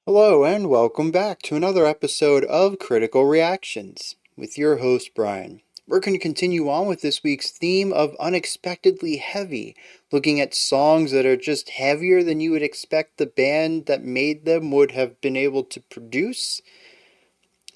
Hello, and welcome back to another episode of Critical Reactions with your host, Bryan. We're going to continue on with this week's theme of unexpectedly heavy, looking at songs that are just heavier than you would expect the band that made them would have been able to produce.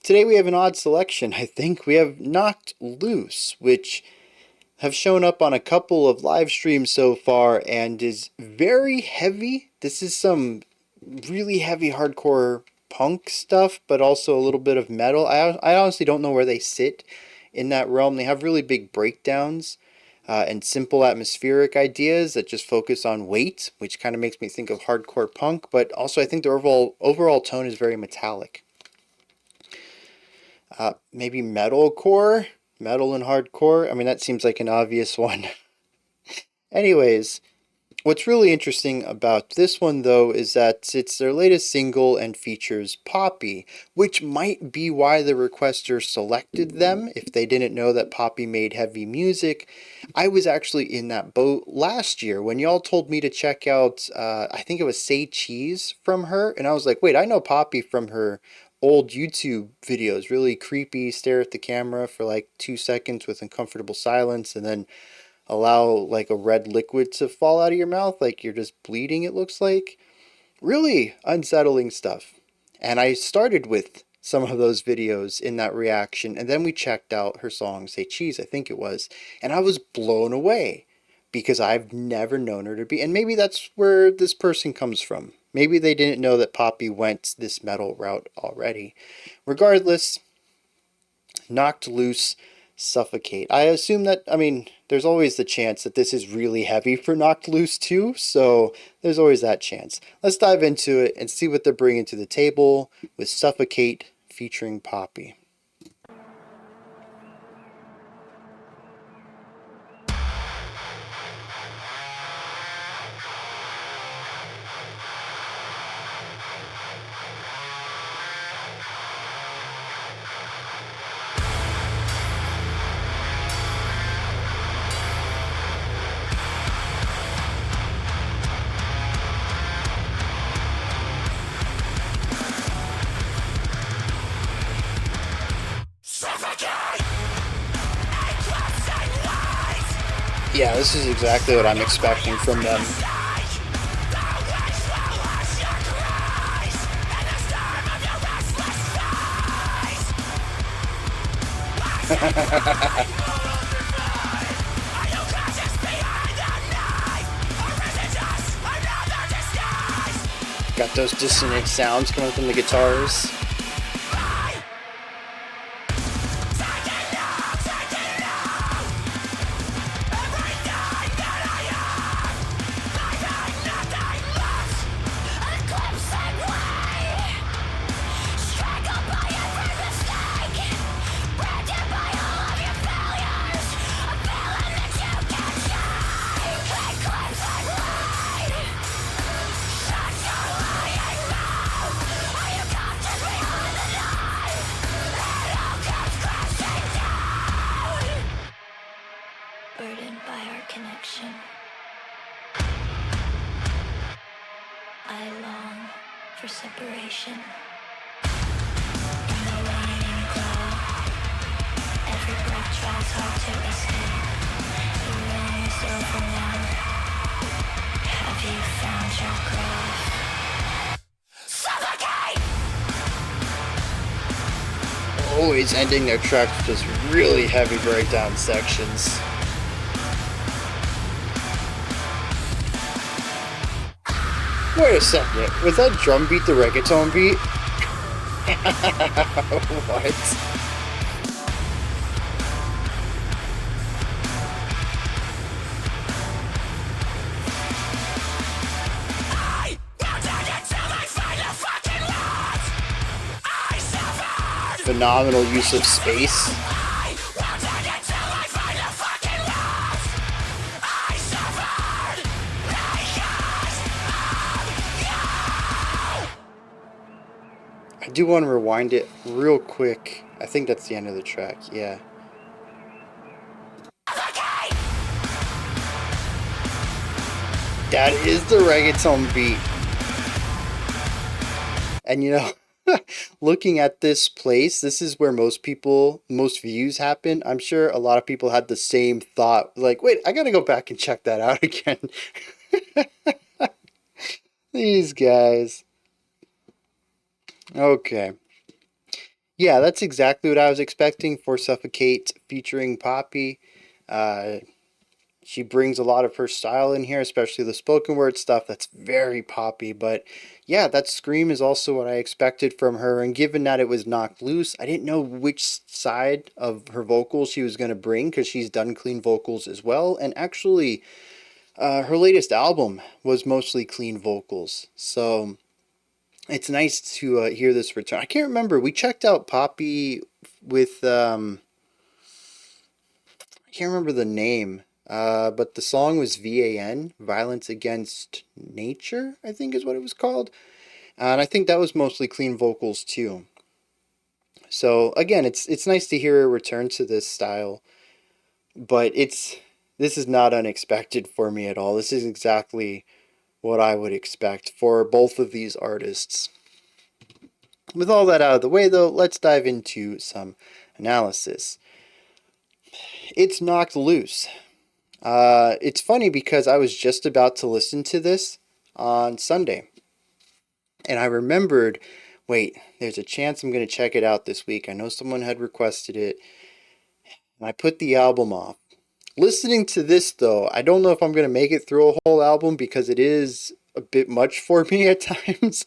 Today we have an odd selection, I think. We have Knocked Loose, which have shown up on a couple of live streams so far and is very heavy. This is some really heavy hardcore punk stuff, but also a little bit of metal. I honestly don't know where they sit in that realm. They have really big breakdowns and simple atmospheric ideas that just focus on weight, which kind of makes me think of hardcore punk, but also I think their overall tone is very metallic. Maybe metalcore? Metal and hardcore? I mean, that seems like an obvious one. Anyways, what's really interesting about this one, though, is that it's their latest single and features Poppy, which might be why the requester selected them if they didn't know that Poppy made heavy music. I was actually in that boat last year when y'all told me to check out, I think it was Say Cheese from her, and I was like, wait, I know Poppy from her old YouTube videos, really creepy, stare at the camera for like 2 seconds with uncomfortable silence, and then allow like a red liquid to fall out of your mouth like you're just bleeding, it looks like. Really unsettling stuff. And I started with some of those videos in that reaction, and then we checked out her song Say Cheese, I think it was, and I was blown away because I've never known her to be, and maybe that's where this person comes from. Maybe they didn't know that Poppy went this metal route already. Regardless, Knocked Loose, Suffocate. I assume that, I mean, there's always the chance that this is really heavy for Knocked Loose too, so there's always that chance. Let's dive into it and see what they're bringing to the table with Suffocate featuring Poppy. Yeah, this is exactly what I'm expecting from them. Got those dissonant sounds coming from the guitars. Burdened by our connection, I long for separation. In the waning glow, every breath tries hard to escape. The room is overwhelmed. Have you found your grave? Suffocate! Always ending their tracks with just really heavy breakdown sections. Wait a second, was that drum beat the reggaeton beat? What? Phenomenal use of space. I do want to rewind it real quick. I think that's the end of the track, yeah. That is the reggaeton beat. And looking at this place, this is where most views happen. I'm sure a lot of people had the same thought, like, wait, I gotta go back and check that out again. These guys. Okay. Yeah, that's exactly what I was expecting for Suffocate featuring Poppy. Uh, she brings a lot of her style in here, especially the spoken word stuff. That's very Poppy. But yeah, that scream is also what I expected from her. And given that it was knocked loose, I didn't know which side of her vocals she was going to bring because she's done clean vocals as well. And actually, her latest album was mostly clean vocals. So it's nice to hear this return. I can't remember. We checked out Poppy with I can't remember the name. But the song was VAN, Violence Against Nature, I think is what it was called. And I think that was mostly clean vocals too. So again, it's nice to hear a return to this style, but this is not unexpected for me at all. This is exactly what I would expect for both of these artists. With all that out of the way though, let's dive into some analysis. It's knocked loose. It's funny because I was just about to listen to this on Sunday, and I remembered, wait, there's a chance I'm going to check it out this week. I know someone had requested it, and I put the album off. Listening to this, though, I don't know if I'm going to make it through a whole album because it is a bit much for me at times,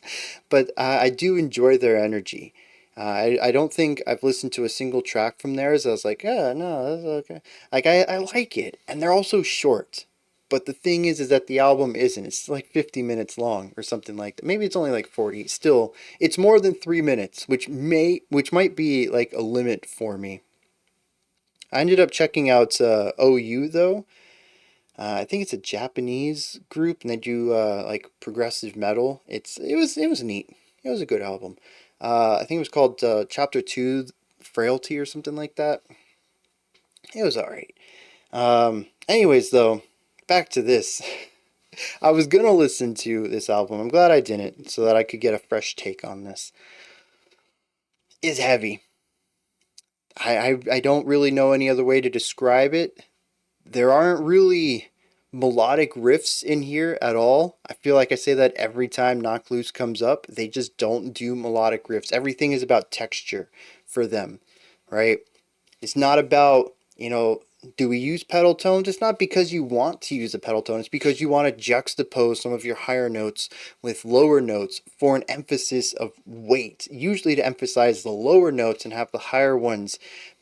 but I do enjoy their energy. I don't think I've listened to a single track from theirs. I was like, yeah, no, that's okay. Like I like it, and they're also short. But the thing is that the album isn't. It's like 50 minutes long or something like that. Maybe it's only like 40. Still, it's more than 3 minutes, which might be like a limit for me. I ended up checking out OU though. I think it's a Japanese group, and they do like progressive metal. It was neat. It was a good album. I think it was called Chapter Two, Frailty or something like that. It was alright. Anyways, though, back to this. I was gonna listen to this album. I'm glad I didn't, so that I could get a fresh take on this. It's heavy. I don't really know any other way to describe it. There aren't really melodic riffs in here at all. I feel like I say that every time Knock Loose comes up. They just don't do melodic riffs. Everything is about texture for them, right? It's not about, do we use pedal tones? It's not because you want to use a pedal tone. It's because you want to juxtapose some of your higher notes with lower notes for an emphasis of weight, usually to emphasize the lower notes and have the higher ones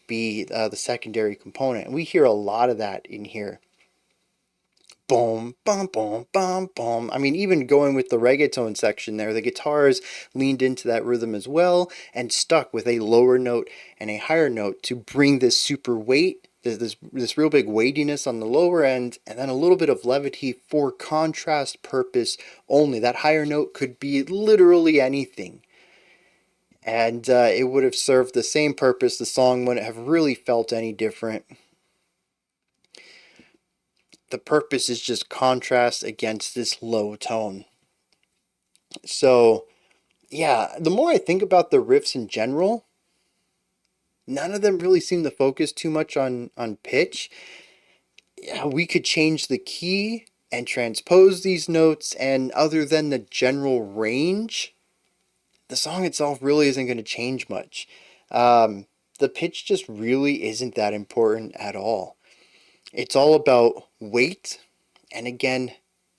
be the secondary component. And we hear a lot of that in here. Boom, bum, boom, bum, boom. I mean, even going with the reggaeton section there, the guitars leaned into that rhythm as well and stuck with a lower note and a higher note to bring this super weight, this real big weightiness on the lower end, and then a little bit of levity for contrast purpose only. That higher note could be literally anything. And it would have served the same purpose. The song wouldn't have really felt any different. The purpose is just contrast against this low tone. So, yeah, the more I think about the riffs in general, none of them really seem to focus too much on pitch. Yeah, we could change the key and transpose these notes, and other than the general range, the song itself really isn't going to change much. The pitch just really isn't that important at all. It's all about weight and again,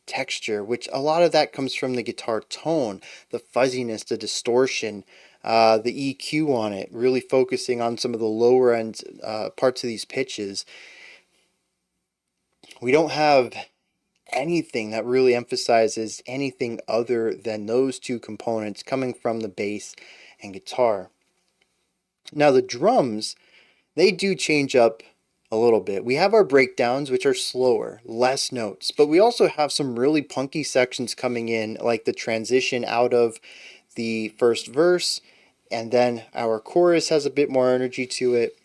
texture, which a lot of that comes from the guitar tone, the fuzziness, the distortion, the EQ on it, really focusing on some of the lower end parts of these pitches. We don't have anything that really emphasizes anything other than those two components coming from the bass and guitar. Now, the drums, they do change up a little bit. We have our breakdowns, which are slower, less notes, but we also have some really punky sections coming in, like the transition out of the first verse, and then our chorus has a bit more energy to it.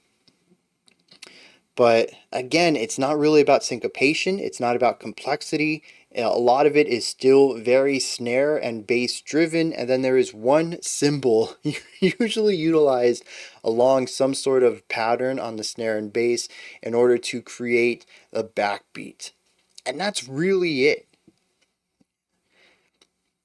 But again, it's not really about syncopation, it's not about complexity. A lot of it is still very snare and bass driven, and then there is one cymbal usually utilized along some sort of pattern on the snare and bass in order to create a backbeat. And that's really it.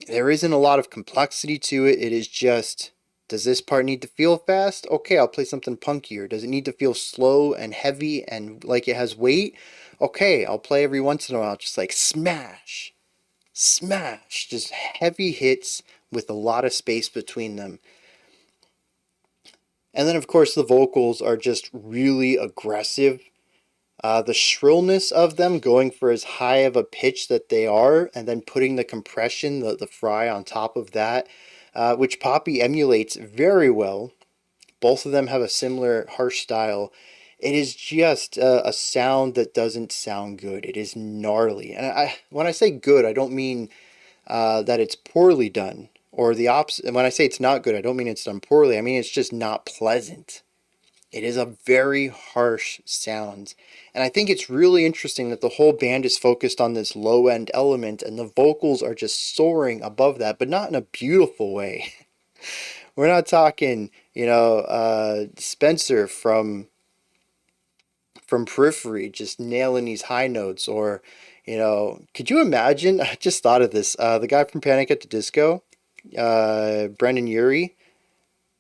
There isn't a lot of complexity to it. It is just, does this part need to feel fast? Okay, I'll play something punkier. Does it need to feel slow and heavy and like it has weight? Okay, I'll play every once in a while, just like smash, smash, just heavy hits with a lot of space between them. And then, of course, the vocals are just really aggressive. The shrillness of them going for as high of a pitch that they are, and then putting the compression, the fry on top of that, which Poppy emulates very well. Both of them have a similar harsh style. It is just a sound that doesn't sound good. It is gnarly. And when I say good, I don't mean that it's poorly done. Or the opposite. And when I say it's not good, I don't mean it's done poorly. I mean it's just not pleasant. It is a very harsh sound. And I think it's really interesting that the whole band is focused on this low end element and the vocals are just soaring above that, but not in a beautiful way. We're not talking, Spencer from Periphery just nailing these high notes, or, could you imagine? I just thought of this. The guy from Panic at the Disco, Brendan Urie,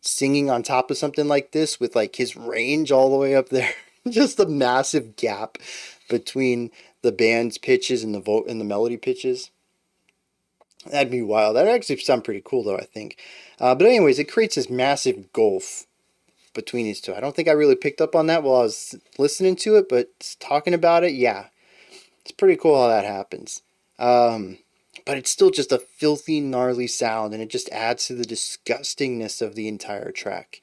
singing on top of something like this with like his range all the way up there. Just a massive gap between the band's pitches and the melody pitches. That'd be wild. That'd actually sound pretty cool though, I think. But anyways, it creates this massive gulf between these two. I don't think I really picked up on that while I was listening to it, but talking about it, yeah, it's pretty cool how that happens. But it's still just a filthy, gnarly sound, and it just adds to the disgustingness of the entire track.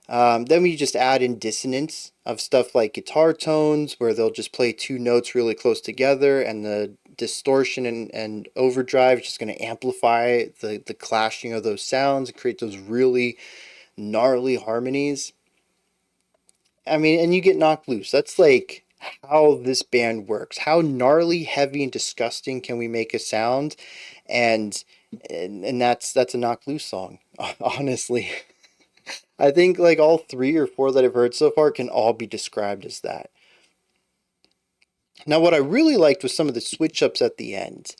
Then we just add in dissonance of stuff like guitar tones, where they'll just play two notes really close together, and the distortion and overdrive is just going to amplify the clashing of those sounds and create those really gnarly harmonies. I mean, and you get knocked loose. That's like how this band works. How gnarly, heavy, and disgusting can we make a sound? And that's a knocked loose song, honestly. I think like all three or four that I've heard so far can all be described as that. Now, what I really liked was some of the switch ups at the end.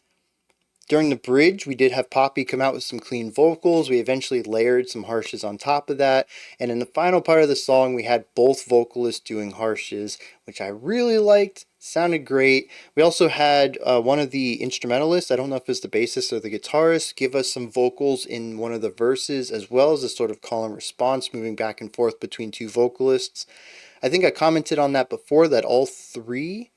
During the bridge, we did have Poppy come out with some clean vocals. We eventually layered some harshes on top of that. And in the final part of the song, we had both vocalists doing harshes, which I really liked. Sounded great. We also had one of the instrumentalists, I don't know if it's the bassist or the guitarist, give us some vocals in one of the verses, as well as a sort of call and response, moving back and forth between two vocalists. I think I commented on that before, that all three,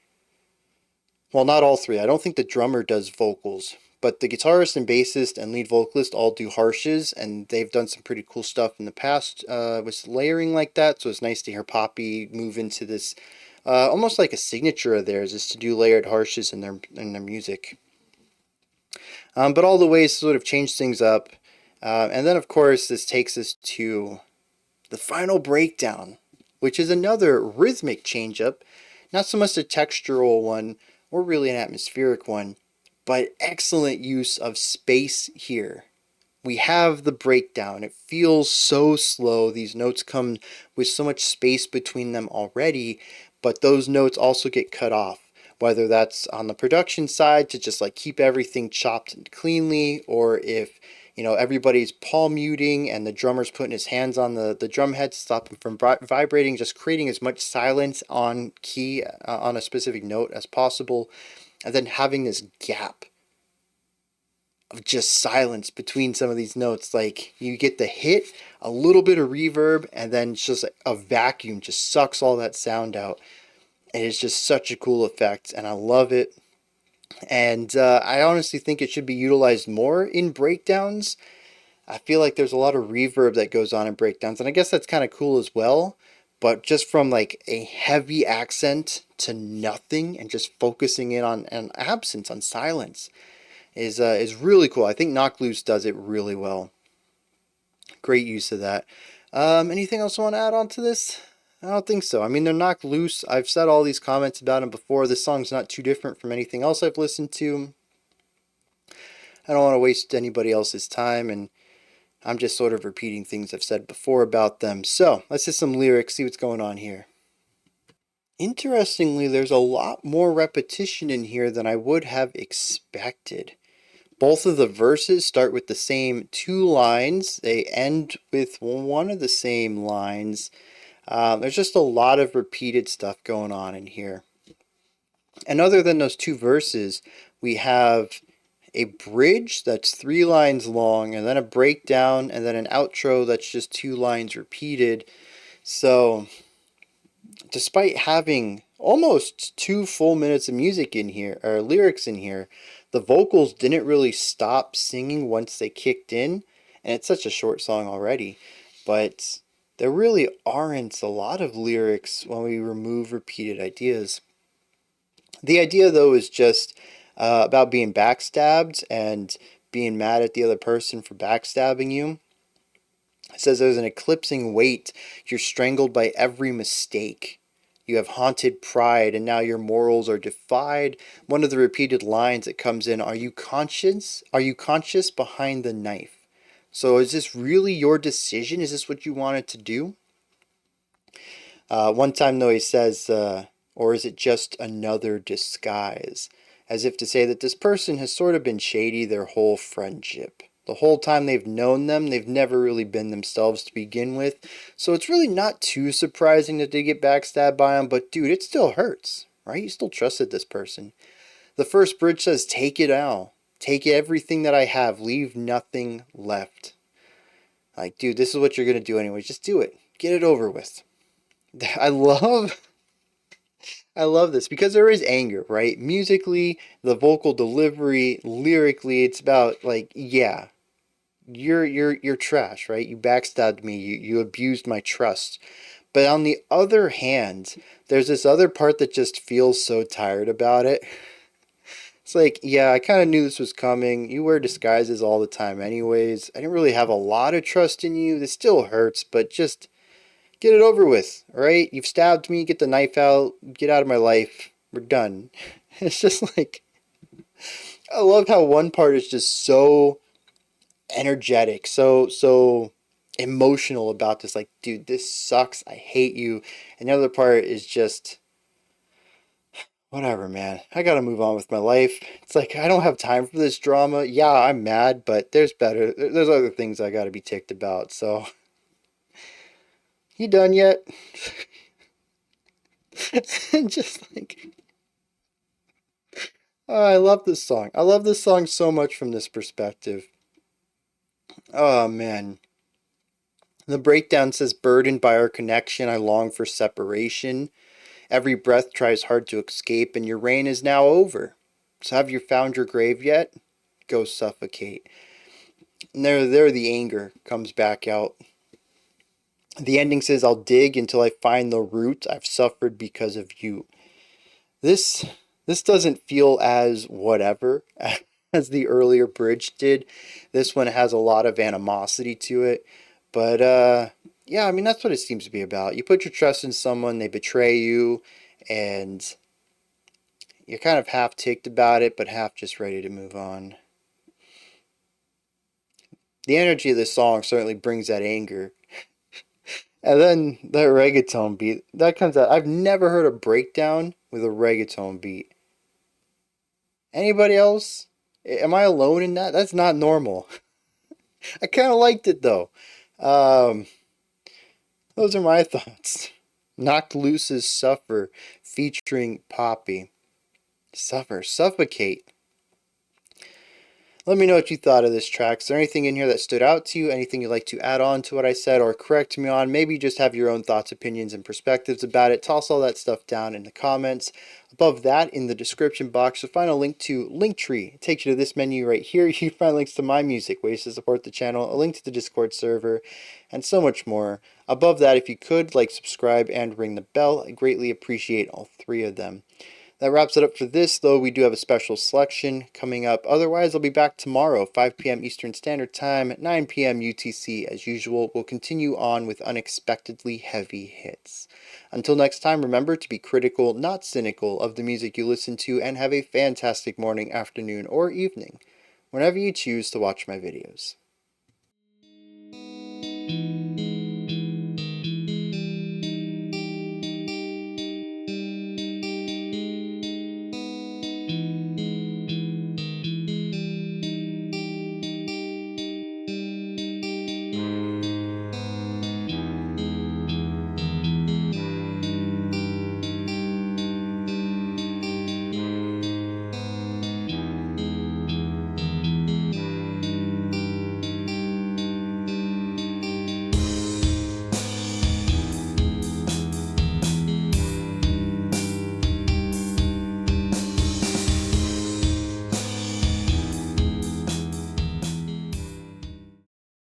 well, not all three, I don't think the drummer does vocals, but the guitarist and bassist and lead vocalist all do harshes, and they've done some pretty cool stuff in the past with layering like that, so it's nice to hear Poppy move into this almost like a signature of theirs, is to do layered harshes in their music. But all the ways to sort of change things up. And then, of course, this takes us to the final breakdown, which is another rhythmic change up. Not so much a textural one, or really an atmospheric one, but excellent use of space here. We have the breakdown. It feels so slow. These notes come with so much space between them already, but those notes also get cut off, whether that's on the production side to just like keep everything chopped cleanly, or if everybody's palm muting and the drummer's putting his hands on the drum head to stop him from vibrating, just creating as much silence on key on a specific note as possible, and then having this gap of just silence between some of these notes. Like you get the hit, a little bit of reverb, and then it's just like a vacuum just sucks all that sound out. And it's just such a cool effect, and I love it. And I honestly think it should be utilized more in breakdowns. I feel like there's a lot of reverb that goes on in breakdowns, and I guess that's kind of cool as well. But just from like a heavy accent to nothing, and just focusing in on an absence, on silence, is really cool. I think Knock Loose does it really well. Great use of that. Anything else I want to add on to this? I don't think so. I mean, they're Knocked Loose. I've said all these comments about them before. This song's not too different from anything else I've listened to. I don't want to waste anybody else's time, and I'm just sort of repeating things I've said before about them. So let's hit some lyrics, see what's going on here. Interestingly, there's a lot more repetition in here than I would have expected. Both of the verses start with the same two lines. They end with one of the same lines. There's just a lot of repeated stuff going on in here. And other than those two verses, we have a bridge that's 3 lines long, and then a breakdown, and then an outro that's just 2 lines repeated. So, despite having almost 2 full minutes of music in here, or lyrics in here, the vocals didn't really stop singing once they kicked in, and it's such a short song already. But there really aren't a lot of lyrics when we remove repeated ideas. The idea, though, is just about being backstabbed and being mad at the other person for backstabbing you. It says there's an eclipsing weight. You're strangled by every mistake. You have haunted pride, and now your morals are defied. One of the repeated lines that comes in, are you conscious? Are you conscious behind the knife? So is this really your decision? Is this what you wanted to do? One time, though, he says, or is it just another disguise? As if to say that this person has sort of been shady their whole friendship. The whole time they've known them, they've never really been themselves to begin with. So it's really not too surprising that they get backstabbed by them, but dude, it still hurts, right? You still trusted this person. The first bridge says, take it all. Take everything that I have. Leave nothing left. Like, dude, this is what you're going to do anyway. Just do it. Get it over with. I love I love this because there is anger, right? Musically, the vocal delivery, lyrically, it's about like, yeah, you're trash, right? You backstabbed me, you abused my trust. But on the other hand, there's this other part that just feels so tired about it. It's like, yeah, I kind of knew this was coming. You wear disguises all the time anyways. I didn't really have a lot of trust in you. This still hurts, but just get it over with, all right? You've stabbed me, get the knife out, get out of my life. We're done. It's just like, I love how one part is just so energetic, so emotional about this. Like, dude, this sucks. I hate you. And the other part is just, whatever, man. I gotta move on with my life. It's like, I don't have time for this drama. Yeah, I'm mad, but there's better. There's other things I gotta be ticked about. So, you done yet? And just like, oh, I love this song. I love this song so much from this perspective. Oh, man. The breakdown says, burdened by our connection, I long for separation. Every breath tries hard to escape, and your reign is now over. So have you found your grave yet? Go suffocate. And there the anger comes back out. The ending says, I'll dig until I find the root I've suffered because of you. This this doesn't feel as whatever as the earlier bridge did. This one has a lot of animosity to it. But yeah, I mean that's what it seems to be about. You put your trust in someone, they betray you, and you're kind of half ticked about it, but half just ready to move on. The energy of this song certainly brings that anger. And then the reggaeton beat that comes out. I've never heard a breakdown with a reggaeton beat. Anybody else? Am I alone in that? That's not normal. I kind of liked it though. Um, those are my thoughts. Knocked Loose's Suffer featuring Poppy. Suffer, Suffocate. Let me know what you thought of this track. Is there anything in here that stood out to you? Anything you'd like to add on to what I said or correct me on? Maybe just have your own thoughts, opinions, and perspectives about it. Toss all that stuff down in the comments. Above that, in the description box, you'll find a link to Linktree. It takes you to this menu right here. You find links to my music, ways to support the channel, a link to the Discord server, and so much more. Above that, if you could, like, subscribe, and ring the bell. I greatly appreciate all three of them. That wraps it up for this, though we do have a special selection coming up. Otherwise, I'll be back tomorrow, 5 p.m. Eastern Standard Time, 9 p.m. UTC as usual. We'll continue on with unexpectedly heavy hits. Until next time, remember to be critical, not cynical, of the music you listen to, and have a fantastic morning, afternoon, or evening, whenever you choose to watch my videos.